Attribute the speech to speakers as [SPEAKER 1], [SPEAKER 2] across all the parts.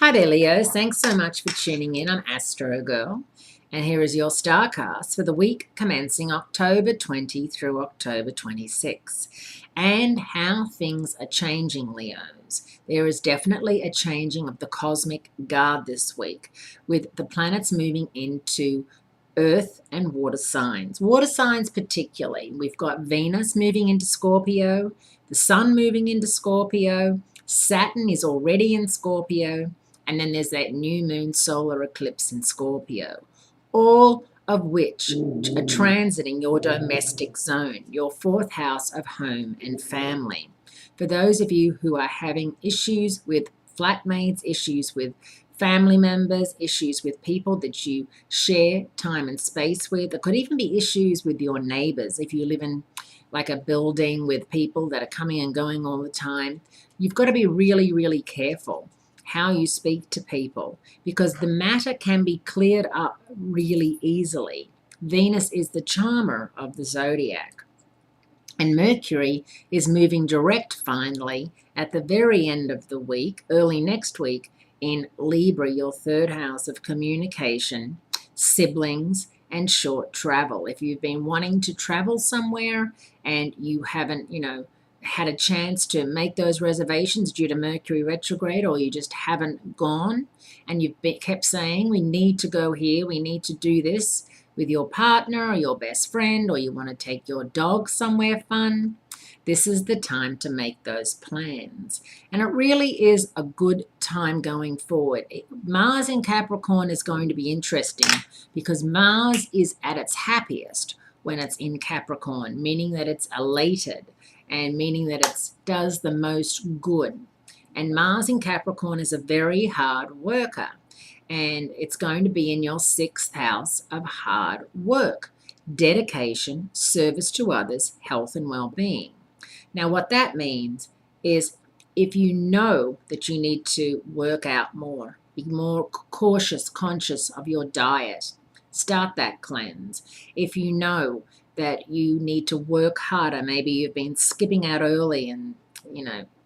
[SPEAKER 1] Hi there, Leos. Thanks so much for tuning in. I'm Astrogirl, and here is your starcast for the week commencing October 20 through October 26, and how things are changing, Leos. There is definitely a changing of the cosmic guard this week, with the planets moving into earth and water signs. Water signs particularly. We've got Venus moving into Scorpio, the Sun moving into Scorpio, Saturn is already in Scorpio, and then there's that new moon solar eclipse in Scorpio, all of which are transiting your domestic zone, your fourth house of home and family. For those of you who are having issues with flatmates, issues with family members, issues with people that you share time and space with, there could even be issues with your neighbors if you live in like a building with people that are coming and going all the time. You've got to be really, really careful how you speak to people, because the matter can be cleared up really easily. Venus is the charmer of the zodiac, and Mercury is moving direct finally at the very end of the week, early next week, in Libra, your third house of communication, siblings, and short travel. If you've been wanting to travel somewhere and you haven't, had a chance to make those reservations due to Mercury retrograde, or you just haven't gone and you've kept saying, we need to go here, we need to do this with your partner or your best friend, or you want to take your dog somewhere fun, this is the time to make those plans. And it really is a good time going forward. Mars in Capricorn is going to be interesting because Mars is at its happiest when it's in Capricorn, meaning that it's elated and meaning that it does the most good. And Mars in Capricorn is a very hard worker, and it's going to be in your sixth house of hard work, dedication, service to others, health and well-being. Now, what that means is if you know that you need to work out more, be more cautious, conscious of your diet, start that cleanse. If you know that you need to work harder, maybe you've been skipping out early and,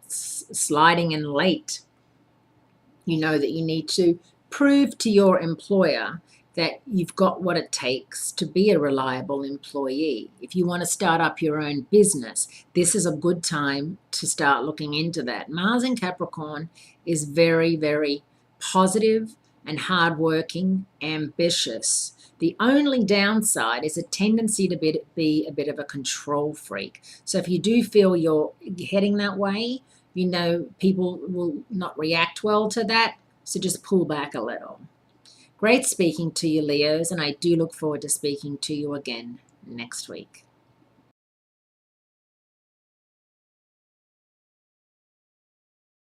[SPEAKER 1] sliding in late, you know that you need to prove to your employer that you've got what it takes to be a reliable employee. If you want to start up your own business, this is a good time to start looking into that. Mars in Capricorn is very, very positive and hardworking, ambitious. The only downside is a tendency to be a bit of a control freak. So if you do feel you're heading that way, people will not react well to that. So just pull back a little. Great speaking to you, Leos, and I do look forward to speaking to you again next week.